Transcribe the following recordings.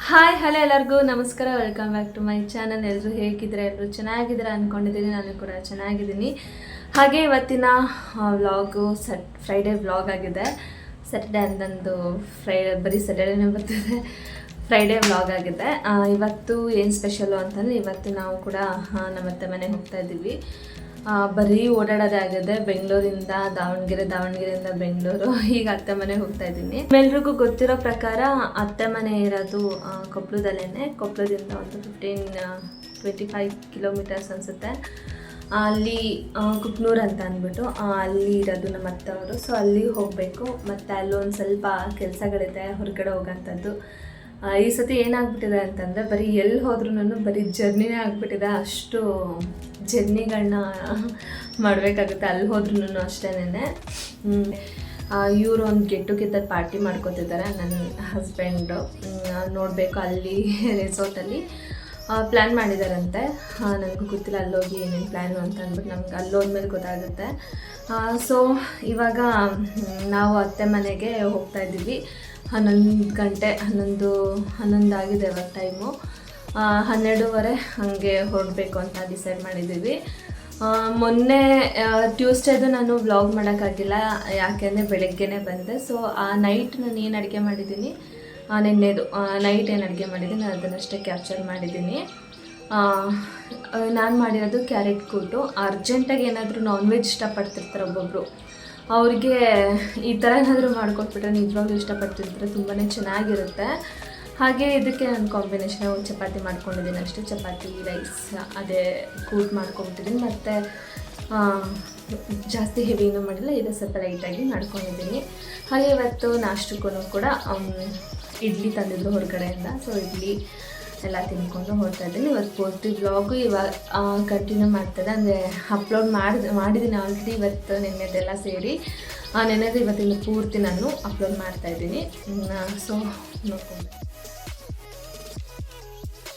Hi hello ಎಲ್ಲರಿಗೂ ನಮಸ್ಕಾರ, welcome back to my channel. ಎಲ್ಲರೂ ಹೇಗಿದ್ದೀರಾ? ಎಲ್ಲರೂ ಚೆನ್ನಾಗಿದ್ದೀರಾ ಅಂದ್ಕೊಂಡಿದ್ದೀನಿ. ನಾನು ಕೂಡ ಚೆನ್ನಾಗಿದ್ದೀನಿ. ಹಾಗೆ ಇವತ್ತಿನ ವ್ಲಾಗು ಫ್ರೈಡೇ ವ್ಲಾಗ್ ಆಗಿದೆ. ಸ್ಯಾಟರ್ಡೆ ಅಂತಂದು ಬರೀ ಸ್ಯಾಟರ್ಡೇನೇ ಬರ್ತಿದೆ, ಫ್ರೈಡೇ ವ್ಲಾಗ್ ಆಗಿದೆ. ಇವತ್ತು ಏನು ಸ್ಪೆಷಲು ಅಂತಂದರೆ, ಇವತ್ತು ನಾವು ಕೂಡ ನಮ್ಮ ಅತ್ತೆ ಮನೆಗೆ ಹೋಗ್ತಾ ಇದ್ದೀವಿ. ಬರೀ ಓಡಾಡೋದೇ ಆಗಿದೆ. ಬೆಂಗಳೂರಿಂದ ದಾವಣಗೆರೆಯಿಂದ ಬೆಂಗಳೂರು, ಈಗ ಅತ್ತೆ ಮನೆಗೆ ಹೋಗ್ತಾ ಇದ್ದೀನಿ. ಎಲ್ರಿಗೂ ಗೊತ್ತಿರೋ ಪ್ರಕಾರ ಅತ್ತೆ ಮನೆ ಇರೋದು ಕೊಪ್ಪಳದಿಂದ ಒಂದು 25 ಕಿಲೋಮೀಟರ್ಸ್ ಅನಿಸುತ್ತೆ. ಅಲ್ಲಿ ಕುಕ್ನೂರ್ ಅಂತ ಅಂದ್ಬಿಟ್ಟು ಅಲ್ಲಿ ಇರೋದು ನಮ್ಮ ಅತ್ತೆಯವರು. ಸೊ ಅಲ್ಲಿ ಹೋಗಬೇಕು. ಮತ್ತು ಅಲ್ಲೊಂದು ಸ್ವಲ್ಪ ಕೆಲಸಗಳಿದೆ, ಹೊರಗಡೆ ಹೋಗೋಂಥದ್ದು. ಈ ಸತಿ ಏನಾಗ್ಬಿಟ್ಟಿದೆ ಅಂತಂದರೆ, ಬರೀ ಎಲ್ಲಿ ಹೋದ್ರೂ ಬರೀ ಜರ್ನಿನೇ ಆಗ್ಬಿಟ್ಟಿದೆ. ಅಷ್ಟು ಜರ್ನಿಗಳನ್ನ ಮಾಡಬೇಕಾಗುತ್ತೆ. ಅಲ್ಲಿ ಹೋದ್ರೂ ಅಷ್ಟೇನೆ. ಇವರು ಒಂದು ಗೆಟ್ ಟುಗೆದರ್ ಪಾರ್ಟಿ ಮಾಡ್ಕೋತಿದ್ದಾರೆ, ನನ್ನ ಹಸ್ಬೆಂಡು. ನೋಡಬೇಕು, ಅಲ್ಲಿ ರೆಸಾರ್ಟಲ್ಲಿ ಪ್ಲ್ಯಾನ್ ಮಾಡಿದಾರಂತೆ. ನನಗೂ ಗೊತ್ತಿಲ್ಲ ಅಲ್ಲೋಗಿ ಏನೇನು ಪ್ಲ್ಯಾನು ಅಂತ ಅಂದ್ಬಿಟ್ಟು. ನಮ್ಗೆ ಅಲ್ಲೋದ್ಮೇಲೆ ಗೊತ್ತಾಗುತ್ತೆ. ಸೊ ಇವಾಗ ನಾವು ಅತ್ತೆ ಮನೆಗೆ ಹೋಗ್ತಾ ಇದ್ದೀವಿ. 11 ಗಂಟೆ 11 ಆಗಿದೆ ಇವಾಗ ಟೈಮು. 12:30 ಹಾಗೆ ಹೊರಡಬೇಕು ಅಂತ ಡಿಸೈಡ್ ಮಾಡಿದ್ದೀವಿ. ಮೊನ್ನೆ ಟ್ಯೂಸ್ಡೇದು ನಾನು ವ್ಲಾಗ್ ಮಾಡೋಕ್ಕಾಗಿಲ್ಲ, ಯಾಕೆಂದರೆ ಬೆಳಗ್ಗೆನೇ ಬಂದೆ. ಸೊ ಆ ನೈಟ್ ನಾನು ಏನು ಅಡುಗೆ ಮಾಡಿದ್ದೀನಿ, ನಿನ್ನೆದು ನೈಟ್ ಏನು ಅಡುಗೆ ಮಾಡಿದ್ದೀನಿ ಅದನ್ನಷ್ಟೇ ಕ್ಯಾಪ್ಚರ್ ಮಾಡಿದ್ದೀನಿ. ನಾನು ಮಾಡಿರೋದು ಕ್ಯಾರೆಟ್ ಕೂಟು. ಅರ್ಜೆಂಟಾಗಿ ಏನಾದರೂ ನಾನ್ ವೆಜ್ ಇಷ್ಟಪಡ್ತಿರ್ತಾರೆ ಒಬ್ಬೊಬ್ಬರು, ಅವ್ರಿಗೆ ಈ ಥರ ಏನಾದರೂ ಮಾಡಿಕೊಟ್ಬಿಟ್ರೆ ನಿಜವಾಗ್ಲೂ ಇಷ್ಟಪಡ್ತಿರ್ತಾರೆ, ತುಂಬಾ ಚೆನ್ನಾಗಿರುತ್ತೆ. ಹಾಗೆ ಇದಕ್ಕೆ ನಾನು ಕಾಂಬಿನೇಷನ್ ಒಂದು ಚಪಾತಿ ಮಾಡ್ಕೊಂಡಿದ್ದೀನಿ ಅಷ್ಟೇ. ಚಪಾತಿ ರೈಸ್ ಅದೇ ಕೂಟ್ ಮಾಡ್ಕೊಬಿಟ್ಟಿದ್ದೀನಿ. ಮತ್ತು ಜಾಸ್ತಿ ಹೆವಿನೂ ಮಾಡಿಲ್ಲ, ಇದು ಸ್ವಲ್ಪ ಲೈಟಾಗಿ ಮಾಡ್ಕೊಂಡಿದ್ದೀನಿ. ಹಾಗೆ ಇವತ್ತು ನಾಷ್ಟಕ್ಕೂ ಕೂಡ ಇಡ್ಲಿ ತಂದಿದ್ರು ಹೊರಗಡೆಯಿಂದ. ಸೊ ಇಡ್ಲಿ ಎಲ್ಲ ತಿನ್ಕೊಂಡು ಹೋಗ್ತಾ ಇದ್ದೀನಿ. ಇವತ್ತು ಪೂರ್ತಿ ವ್ಲಾಗು ಇವಾಗ ಕಂಟಿನ್ಯೂ ಮಾಡ್ತದೆ. ಅಂದರೆ ಅಪ್ಲೋಡ್ ಮಾಡಿದ್ದೀನಿ ಆಲ್ರೆಡಿ. ಇವತ್ತು ನೆನ್ನೆದೆಲ್ಲ ಸೇರಿ ನೆನ್ನೆದು ಇವತ್ತಿನ ಪೂರ್ತಿ ನಾನು ಅಪ್ಲೋಡ್ ಮಾಡ್ತಾಯಿದ್ದೀನಿ. ಸೊ ನೋಡ್ಕೊಂಡು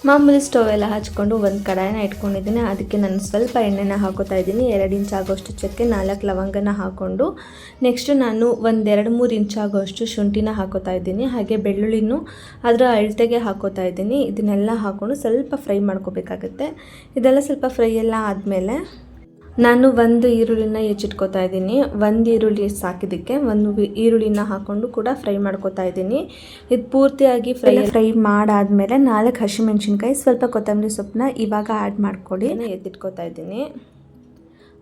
ಮಾಮೂಲಿ ಸ್ಟವ್ ಎಲ್ಲ ಹಚ್ಕೊಂಡು ಒಂದು ಕಡಾಯಿನ ಇಟ್ಕೊಂಡಿದ್ದೀನಿ. ಅದಕ್ಕೆ ನಾನು ಸ್ವಲ್ಪ ಎಣ್ಣೆನ ಹಾಕೋತಾ ಇದ್ದೀನಿ. 2 ಇಂಚ್ ಆಗೋಷ್ಟು ಚಕ್ಕೆ, 4 ಲವಂಗನ ಹಾಕ್ಕೊಂಡು ನೆಕ್ಸ್ಟ್ ನಾನು 1-2-3 ಇಂಚ್ ಆಗೋಷ್ಟು ಶುಂಠಿನ ಹಾಕೋತಾ ಇದ್ದೀನಿ. ಹಾಗೆ ಬೆಳ್ಳುಳ್ಳಿನೂ ಅದರ ಅಳತೆಗೆ ಹಾಕೋತಾ ಇದ್ದೀನಿ. ಇದನ್ನೆಲ್ಲ ಹಾಕ್ಕೊಂಡು ಸ್ವಲ್ಪ ಫ್ರೈ ಮಾಡ್ಕೋಬೇಕಾಗುತ್ತೆ. ಇದೆಲ್ಲ ಸ್ವಲ್ಪ ಫ್ರೈ ಎಲ್ಲ ಆದಮೇಲೆ ನಾನು 1 ಈರುಳ್ಳಿನ ಹೆಚ್ಚಿಟ್ಕೋತಾ ಇದ್ದೀನಿ. 1 ಈರುಳ್ಳಿ ಸಾಕಿದ್ದಕ್ಕೆ 1 ಈರುಳ್ಳಿನ ಹಾಕ್ಕೊಂಡು ಕೂಡ ಫ್ರೈ ಮಾಡ್ಕೋತಾ ಇದ್ದೀನಿ. ಇದು ಪೂರ್ತಿಯಾಗಿ ಫ್ರೈ ಮಾಡಾದಮೇಲೆ 4 ಹಸಿಮೆಣ್ಸಿನ್ಕಾಯಿ, ಸ್ವಲ್ಪ ಕೊತ್ತಂಬರಿ ಸೊಪ್ಪನ್ನ ಇವಾಗ ಆ್ಯಡ್ ಮಾಡ್ಕೊಳ್ಳಿ ಎತ್ತಿಟ್ಕೋತಾ ಇದ್ದೀನಿ.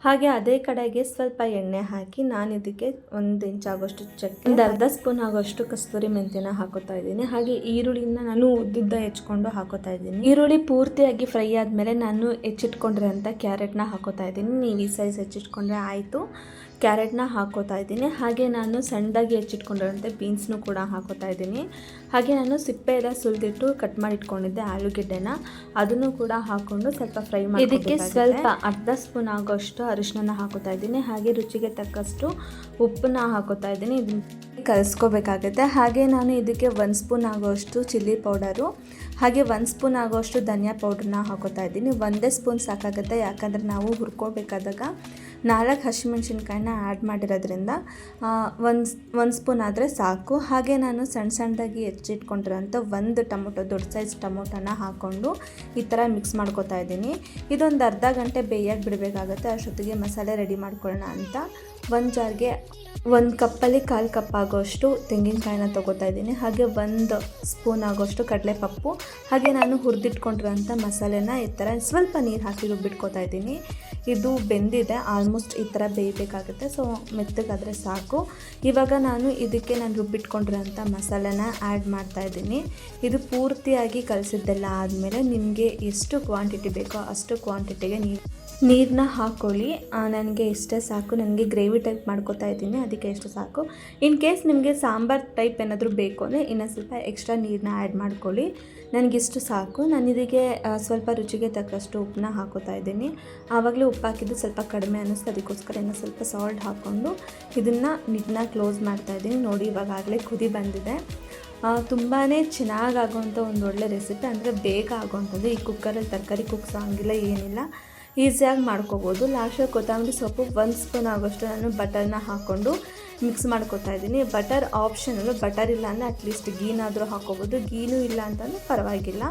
ಹಾಗೆ ಅದೇ ಕಡೆಗೆ ಸ್ವಲ್ಪ ಎಣ್ಣೆ ಹಾಕಿ ನಾನು ಇದಕ್ಕೆ 1 ಇಂಚ್ ಆಗೋಷ್ಟು ಚಕ್ಕೆ, 1/2 ಸ್ಪೂನ್ ಆಗೋಷ್ಟು ಕಸ್ತೂರಿ ಮೆಂತ್ಯನ ಹಾಕೋತಾ ಇದ್ದೀನಿ. ಹಾಗೆ ಈರುಳ್ಳಿನ ನಾನು ಉದ್ದುದ್ದ ಹೆಚ್ಕೊಂಡು ಹಾಕೋತಾ ಇದ್ದೀನಿ. ಈರುಳ್ಳಿ ಪೂರ್ತಿಯಾಗಿ ಫ್ರೈ ಆದಮೇಲೆ ನಾನು ಹೆಚ್ಚಿಟ್ಕೊಂಡ್ರೆ ಅಂತ ಕ್ಯಾರೆಟ್ನ ಹಾಕೋತಾ ಇದ್ದೀನಿ. ನೀವು ಈ ಸೈಜ್ ಹೆಚ್ಚಿಟ್ಕೊಂಡ್ರೆ ಆಯಿತು. ಕ್ಯಾರೆಟ್ನ ಹಾಕೋತಾ ಇದ್ದೀನಿ. ಹಾಗೆ ನಾನು ಸಣ್ಣದಾಗಿ ಹೆಚ್ಚಿಟ್ಕೊಂಡಿರೋಂಥ ಬೀನ್ಸ್ನು ಕೂಡ ಹಾಕೋತಾ ಇದ್ದೀನಿ. ಹಾಗೆ ನಾನು ಸಿಪ್ಪೆ ಎಲ್ಲ ಸುಲಿದಿಟ್ಟು ಕಟ್ ಮಾಡಿ ಇಟ್ಕೊಂಡಿದ್ದೆ ಆಲೂಗೆಡ್ಡೆನ, ಅದನ್ನು ಕೂಡ ಹಾಕ್ಕೊಂಡು ಸ್ವಲ್ಪ ಫ್ರೈ ಮಾಡಿ ಇದಕ್ಕೆ ಸ್ವಲ್ಪ 1/2 ಸ್ಪೂನ್ ಆಗೋಷ್ಟು ಅರಿಶಿನ ಹಾಕೋತಾ ಇದ್ದೀನಿ. ಹಾಗೆ ರುಚಿಗೆ ತಕ್ಕಷ್ಟು ಉಪ್ಪನ್ನ ಹಾಕೋತಾ ಇದ್ದೀನಿ. ಇದನ್ನು ಕಲಿಸ್ಕೋಬೇಕಾಗುತ್ತೆ. ಹಾಗೆ ನಾನು ಇದಕ್ಕೆ 1 ಸ್ಪೂನ್ ಆಗೋಷ್ಟು ಚಿಲ್ಲಿ ಪೌಡರು, ಹಾಗೆ 1 ಸ್ಪೂನ್ ಆಗೋಷ್ಟು ಧನಿಯಾ ಪೌಡ್ರನ್ನ ಹಾಕೋತಾ ಇದ್ದೀನಿ. 1 ಸ್ಪೂನ್ ಸಾಕಾಗುತ್ತೆ, ಯಾಕಂದರೆ ನಾವು ಹುರ್ಕೋಬೇಕಾದಾಗ 4 ಹಸಿಮೆಣ್ಸಿನ್ಕಾಯಿನ ಆ್ಯಡ್ ಮಾಡಿರೋದ್ರಿಂದ 1 ಸ್ಪೂನ್ ಆದರೆ ಸಾಕು. ಹಾಗೆ ನಾನು ಸಣ್ಣದಾಗಿ ಹೆಚ್ಚಿಟ್ಕೊಂಡಿರೋಂಥ 1 ಟೊಮೊಟೊ, ದೊಡ್ಡ ಸೈಜ್ ಟೊಮೊಟೊನ ಹಾಕ್ಕೊಂಡು ಈ ಥರ ಮಿಕ್ಸ್ ಮಾಡ್ಕೋತಾ ಇದ್ದೀನಿ. ಇದೊಂದು ಅರ್ಧ ಗಂಟೆ ಬೇಯಕ್ಕೆ ಬಿಡಬೇಕಾಗುತ್ತೆ. ಅಷ್ಟೊತ್ತಿಗೆ ಮಸಾಲೆ ರೆಡಿ ಮಾಡ್ಕೊಳ್ಳೋಣ ಅಂತ ಒಂದು ಜಾರ್ಗೆ 1 ಕಪ್ಪಲ್ಲಿ 1/4 ಕಪ್ ಆಗೋಷ್ಟು ತೆಂಗಿನಕಾಯಿನ ತೊಗೋತಾ ಇದ್ದೀನಿ. ಹಾಗೆ 1 ಸ್ಪೂನ್ ಆಗೋಷ್ಟು ಕಡಲೆಪಪ್ಪು, ಹಾಗೆ ನಾನು ಹುರಿದಿಟ್ಕೊಂಡಿರೋಂಥ ಮಸಾಲೆನ ಈ ಥರ ಸ್ವಲ್ಪ ನೀರು ಹಾಕಿ ರುಬ್ಬಿಟ್ಕೋತಾ ಇದ್ದೀನಿ. ಇದು ಬೆಂದಿದೆ, ಆಲ್ಮೋಸ್ಟ್ ಈ ಥರ ಬೇಯಬೇಕಾಗುತ್ತೆ. ಸೊ ಮೆತ್ತಗಾದರೆ ಸಾಕು. ಇವಾಗ ನಾನು ಇದಕ್ಕೆ ರುಬ್ಬಿಟ್ಕೊಂಡಿರೋಂಥ ಮಸಾಲೆನ ಆ್ಯಡ್ ಮಾಡ್ತಾಯಿದ್ದೀನಿ. ಇದು ಪೂರ್ತಿಯಾಗಿ ಕಲಸಿದ್ದೆಲ್ಲ ಆದಮೇಲೆ ನಿಮಗೆ ಎಷ್ಟು ಕ್ವಾಂಟಿಟಿ ಬೇಕೋ ಅಷ್ಟು ಕ್ವಾಂಟಿಟಿಗೆ ನೀರನ್ನ ಹಾಕ್ಕೊಳ್ಳಿ. ನನಗೆ ಇಷ್ಟೇ ಸಾಕು. ನನಗೆ ಗ್ರೇವಿ ಟೈಪ್ ಮಾಡ್ಕೋತಾ ಇದ್ದೀನಿ, ಅದಕ್ಕೆ ಎಷ್ಟು ಸಾಕು. ಇನ್ ಕೇಸ್ ನಿಮಗೆ ಸಾಂಬಾರು ಟೈಪ್ ಏನಾದರೂ ಬೇಕು ಅಂದರೆ ಇನ್ನೂ ಸ್ವಲ್ಪ ಎಕ್ಸ್ಟ್ರಾ ನೀರನ್ನ ಆ್ಯಡ್ ಮಾಡ್ಕೊಳ್ಳಿ. ನನಗಿಷ್ಟು ಸಾಕು. ನಾನು ಇದಕ್ಕೆ ಸ್ವಲ್ಪ ರುಚಿಗೆ ತಕ್ಕಷ್ಟು ಉಪ್ಪನ್ನ ಹಾಕೋತಾ ಇದ್ದೀನಿ. ಆವಾಗಲೇ ಉಪ್ಪು ಹಾಕಿದ್ದು ಸ್ವಲ್ಪ ಕಡಿಮೆ ಅನ್ನಿಸ್ತು, ಅದಕ್ಕೋಸ್ಕರ ಇನ್ನೂ ಸ್ವಲ್ಪ ಸಾಲ್ಟ್ ಹಾಕ್ಕೊಂಡು ಇದನ್ನು ನೀಟಾಗಿ ಕ್ಲೋಸ್ ಮಾಡ್ತಾಯಿದ್ದೀನಿ. ನೋಡಿ ಇವಾಗಲೇ ಕುದಿ ಬಂದಿದೆ. ತುಂಬಾ ಚೆನ್ನಾಗಾಗುವಂಥ ಒಂದು ಒಳ್ಳೆ ರೆಸಿಪಿ, ಅಂದರೆ ಬೇಗ ಆಗುವಂಥದ್ದು. ಈ ಕುಕ್ಕರಲ್ಲಿ ತರಕಾರಿ ಕುಗ್ಸೋ ಹಂಗಿಲ್ಲ, ಏನಿಲ್ಲ. ಈಸಿಯಾಗಿ ಮಾಡ್ಕೋಬೋದು. ಲಾಸ್ಟಾಗಿ ಕೊತ್ತಂಬರಿ ಸೊಪ್ಪು 1 ಸ್ಪೂನ್ ಆಗೋಷ್ಟು ನಾನು ಬಟರ್ನ ಹಾಕ್ಕೊಂಡು ಮಿಕ್ಸ್ ಮಾಡ್ಕೊತಾ ಇದ್ದೀನಿ. ಬಟರ್ ಆಪ್ಷನಲ್ಲು, ಬಟರ್ ಇಲ್ಲ ಅಂದರೆ ಅಟ್ಲೀಸ್ಟ್ ಗೀನಾದರೂ ಹಾಕ್ಕೋಬೋದು. ಗೀನೂ ಇಲ್ಲ ಅಂತಂದರೆ ಪರವಾಗಿಲ್ಲ,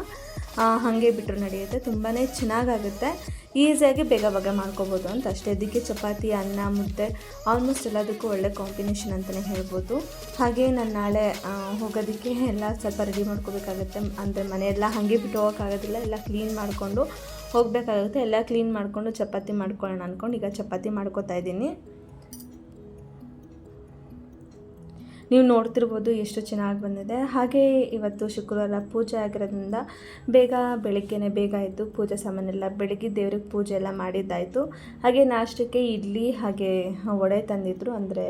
ಹಾಗೆ ಬಿಟ್ಟರು ನಡೆಯುತ್ತೆ. ತುಂಬಾ ಚೆನ್ನಾಗಾಗುತ್ತೆ, ಈಸಿಯಾಗಿ ಬೇಗ ಮಾಡ್ಕೋಬೋದು ಅಂತ ಅಷ್ಟೇ. ಇದಕ್ಕೆ ಚಪಾತಿ, ಅನ್ನ, ಮುದ್ದೆ ಆಲ್ಮೋಸ್ಟ್ ಎಲ್ಲದಕ್ಕೂ ಒಳ್ಳೆ ಕಾಂಬಿನೇಷನ್ ಅಂತಲೇ ಹೇಳ್ಬೋದು. ಹಾಗೆ ನಾನು ನಾಳೆ ಹೋಗೋದಕ್ಕೆ ಎಲ್ಲ ಸ್ವಲ್ಪ ರೆಡಿ ಮಾಡ್ಕೋಬೇಕಾಗುತ್ತೆ. ಅಂದರೆ ಮನೆಯೆಲ್ಲ ಹಾಗೆ ಬಿಟ್ಟು ಹೋಗೋಕ್ಕಾಗೋದಿಲ್ಲ, ಎಲ್ಲ ಕ್ಲೀನ್ ಮಾಡಿಕೊಂಡು ಹೋಗಬೇಕಾಗುತ್ತೆ. ಎಲ್ಲ ಕ್ಲೀನ್ ಮಾಡಿಕೊಂಡು ಚಪಾತಿ ಮಾಡ್ಕೊಳ್ಳೋಣ ಅಂದ್ಕೊಂಡು ಈಗ ಚಪಾತಿ ಮಾಡ್ಕೋತಾ ಇದ್ದೀನಿ. ನೀವು ನೋಡ್ತಿರ್ಬೋದು ಎಷ್ಟು ಚೆನ್ನಾಗಿ ಬಂದಿದೆ. ಹಾಗೆ ಇವತ್ತು ಶುಕ್ರವಾರ ಪೂಜೆ ಆಗಿರೋದ್ರಿಂದ ಬೆಳಗ್ಗೆನೇ ಬೇಗ ಎದ್ದು ಪೂಜೆ ಸಾಮಾನೆಲ್ಲ ಬೆಳಗ್ಗೆ ದೇವ್ರಿಗೆ ಪೂಜೆ ಎಲ್ಲ ಮಾಡಿದ್ದಾಯಿತು. ಹಾಗೆ ನಾಷ್ಟಕ್ಕೆ ಇಡ್ಲಿ ಹಾಗೆ ವಡೆ ತಂದಿದ್ರು, ಅಂದರೆ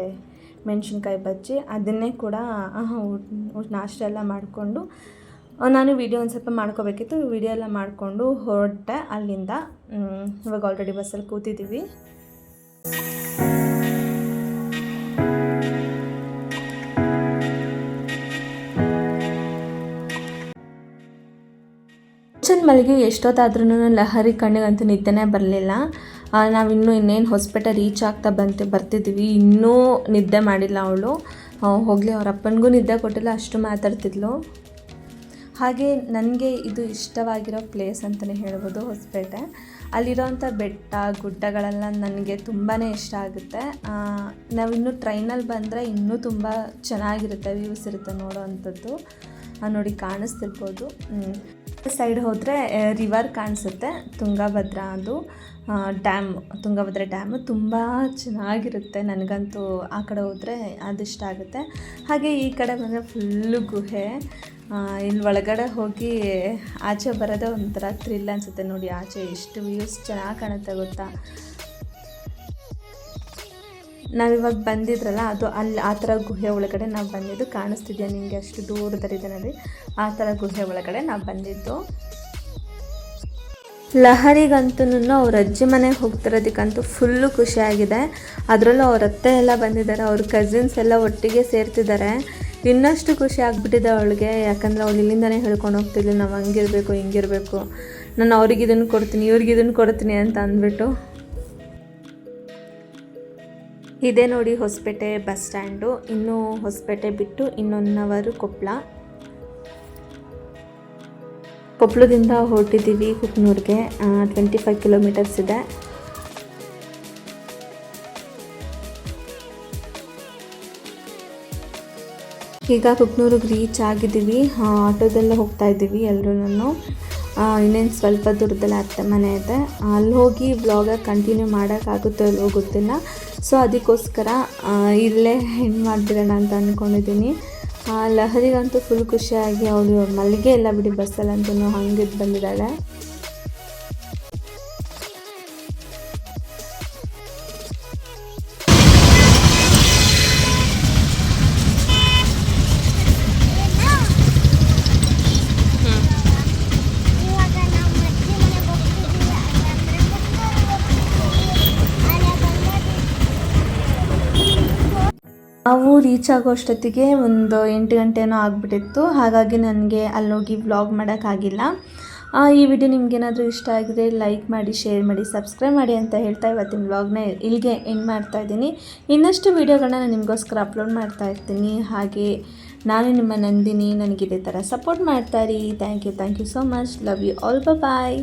ಮೆಣಸಿನ್ಕಾಯಿ ಬಜ್ಜಿ. ಅದನ್ನೇ ಕೂಡ ನಾಷ್ಟ ಎಲ್ಲ ಮಾಡಿಕೊಂಡು ನಾನು ವಿಡಿಯೋ ಒಂದು ಸ್ವಲ್ಪ ಮಾಡ್ಕೋಬೇಕಿತ್ತು. ವಿಡಿಯೋ ಎಲ್ಲ ಮಾಡಿಕೊಂಡು ಹೊರಟೆ ಅಲ್ಲಿಂದ. ಇವಾಗ ಆಲ್ರೆಡಿ ಬಸ್ಸಲ್ಲಿ ಕೂತಿದ್ದೀವಿ. ಮಲ್ಲಿಗೆ ಎಷ್ಟೊತ್ತಾದ್ರೂ ಲಹರಿ ಕಣ್ಣಿಗಂತೂ ನಿದ್ದೆನೇ ಬರಲಿಲ್ಲ. ನಾವಿನ್ನೂ ಇನ್ನೇನು ಹೊಸಪೇಟೆ ರೀಚ್ ಆಗ್ತಾ ಬರ್ತಿದ್ದೀವಿ. ಇನ್ನೂ ನಿದ್ದೆ ಮಾಡಿಲ್ಲ ಅವಳು. ಹೋಗಲಿ, ಅವ್ರ ಅಪ್ಪನಿಗೂ ನಿದ್ದೆ ಕೊಟ್ಟಿಲ್ಲ, ಅಷ್ಟು ಮಾತಾಡ್ತಿದ್ಲು. ಹಾಗೆ ನನಗೆ ಇದು ಇಷ್ಟವಾಗಿರೋ ಪ್ಲೇಸ್ ಅಂತಲೇ ಹೇಳ್ಬೋದು ಹೊಸಪೇಟೆ. ಅಲ್ಲಿರೋವಂಥ ಬೆಟ್ಟ ಗುಡ್ಡಗಳೆಲ್ಲ ನನಗೆ ತುಂಬಾ ಇಷ್ಟ ಆಗುತ್ತೆ. ನಾವಿನ್ನೂ ಟ್ರೈನಲ್ಲಿ ಬಂದರೆ ಇನ್ನೂ ತುಂಬ ಚೆನ್ನಾಗಿರುತ್ತೆ, ವ್ಯೂಸ್ ಇರುತ್ತೆ ನೋಡೋ ಅಂಥದ್ದು. ನೋಡಿ ಕಾಣಿಸ್ತಿರ್ಬೋದು. ಸೈಡ್ ಹೋದರೆ ರಿವರ್ ಕಾಣಿಸುತ್ತೆ, ತುಂಗಭದ್ರಾ. ಅದು ತುಂಗಭದ್ರಾ ಡ್ಯಾಮು ತುಂಬ ಚೆನ್ನಾಗಿರುತ್ತೆ. ನನಗಂತೂ ಆ ಕಡೆ ಹೋದರೆ ಅದಿಷ್ಟ ಆಗುತ್ತೆ. ಹಾಗೆ ಈ ಕಡೆ ಬಂದರೆ ಫುಲ್ಲು ಗುಹೆ. ಇಲ್ಲಿ ಒಳಗಡೆ ಹೋಗಿ ಆಚೆ ಬರೋದೇ ಒಂಥರ ಥ್ರಿಲ್ ಅನಿಸುತ್ತೆ. ನೋಡಿ ಆಚೆ ಎಷ್ಟು ವ್ಯೂಸ್ ಚೆನ್ನಾಗಿ ಕಾಣುತ್ತೆ ಗೊತ್ತಾ. ನಾವಿವಾಗ ಬಂದಿದ್ರಲ್ಲ, ಅದು ಅಲ್ಲಿ ಆ ಥರ ಗುಹೆ ಒಳಗಡೆ ನಾವು ಬಂದಿದ್ದು. ಕಾಣಿಸ್ತಿದ್ಯಾ ನಿಮಗೆ? ಅಷ್ಟು ದೂರದಲ್ಲಿದೆ ನೋಡಿ, ಆ ಥರ ಗುಹೆ ಒಳಗಡೆ ನಾವು ಬಂದಿದ್ದು. ಲಹರಿಗಂತೂ ಅವ್ರ ಅಜ್ಜಿ ಮನೆಗೆ ಹೋಗ್ತಿರೋದಕ್ಕಂತೂ ಫುಲ್ಲು ಖುಷಿಯಾಗಿದೆ. ಅದರಲ್ಲೂ ಅವ್ರ ಅತ್ತೆ ಎಲ್ಲ ಬಂದಿದ್ದಾರೆ, ಅವ್ರ ಕಸಿನ್ಸ್ ಎಲ್ಲ ಒಟ್ಟಿಗೆ ಸೇರ್ತಿದ್ದಾರೆ. ಇನ್ನಷ್ಟು ಖುಷಿ ಆಗಿಬಿಟ್ಟಿದೆ ಅವಳಿಗೆ. ಯಾಕಂದರೆ ಅವಳು ಇಲ್ಲಿಂದನೇ ಹೇಳ್ಕೊಂಡು ಹೋಗ್ತಿದ್ಲು, ನಾವು ಹಂಗಿರಬೇಕು ಹಿಂಗಿರಬೇಕು, ನಾನು ಅವ್ರಿಗೆ ಇದನ್ನು ಕೊಡ್ತೀನಿ ಇವ್ರಿಗೆ ಇದನ್ನು ಕೊಡ್ತೀನಿ ಅಂತ ಅಂದ್ಬಿಟ್ಟು. ಇದೇ ನೋಡಿ ಹೊಸಪೇಟೆ ಬಸ್ ಸ್ಟ್ಯಾಂಡು. ಇನ್ನೂ ಹೊಸಪೇಟೆ ಬಿಟ್ಟು ಇನ್ನೊಂದು ಅವರು ಕೊಪ್ಪಳದಿಂದ ಹೊರಟಿದ್ದೀವಿ ಕುಕ್ನೂರಿಗೆ. 25 ಕಿಲೋಮೀಟರ್ಸ್ ಇದೆ. ಈಗ ಕುಕ್ನೂರಿಗೆ ರೀಚ್ ಆಗಿದ್ದೀವಿ. ಆಟೋದೆಲ್ಲ ಹೋಗ್ತಾ ಇದ್ದೀವಿ ಎಲ್ಲರೂ. ಇನ್ನೇನು ಸ್ವಲ್ಪ ದೂರದಲ್ಲಿ ಅತ್ತೆ ಮನೆ ಇದೆ, ಅಲ್ಲಿ ಹೋಗಿ ವ್ಲಾಗ ಕಂಟಿನ್ಯೂ ಮಾಡೋಕ್ಕಾಗುತ್ತೋ ಇಲ್ವೋ ಗೊತ್ತಿಲ್ಲ. ಸೊ ಅದಕ್ಕೋಸ್ಕರ ಇಲ್ಲೇ ಹೆಣ್ಣು ಮಾಡಿಬಿಡೋಣ ಅಂತ ಅಂದ್ಕೊಂಡಿದ್ದೀನಿ. ಲಹರಿಗಂತೂ ಫುಲ್ ಖುಷಿಯಾಗಿ ಅವಳು ಮಲ್ಲಿಗೆ ಎಲ್ಲ ಬಿಡಿ ಬಸ್ಸಲ್ಲಂತೂ ಹಂಗಿದ್ದು ಬಂದಿದ್ದಾಳೆ. ನಾವು ರೀಚ್ ಆಗೋ ಅಷ್ಟೊತ್ತಿಗೆ ಒಂದು 8 ಗಂಟೆನೋ ಆಗಿಬಿಟ್ಟಿತ್ತು. ಹಾಗಾಗಿ ನನಗೆ ಅಲ್ಲೋಗಿ ವ್ಲಾಗ್ ಮಾಡೋಕ್ಕಾಗಿಲ್ಲ. ಈ ವಿಡಿಯೋ ನಿಮಗೇನಾದರೂ ಇಷ್ಟ ಆಗಿದ್ರೆ ಲೈಕ್ ಮಾಡಿ, ಶೇರ್ ಮಾಡಿ, ಸಬ್ಸ್ಕ್ರೈಬ್ ಮಾಡಿ ಅಂತ ಹೇಳ್ತಾ ಇವತ್ತಿನ ವ್ಲಾಗ್ನ ಇಲ್ಲಿಗೆ ಎಂಡ್ ಮಾಡ್ತಾಯಿದ್ದೀನಿ. ಇನ್ನಷ್ಟು ವೀಡಿಯೋಗಳನ್ನ ನಾನು ನಿಮಗೋಸ್ಕರ ಅಪ್ಲೋಡ್ ಮಾಡ್ತಾ ಇರ್ತೀನಿ. ಹಾಗೆ ನಾನು ನಿಮ್ಮ ನಂದಿನಿ. ನನಗಿದೇ ಥರ ಸಪೋರ್ಟ್ ಮಾಡ್ತಾಯಿರಿ. Thank you so much. Love you all. Bye.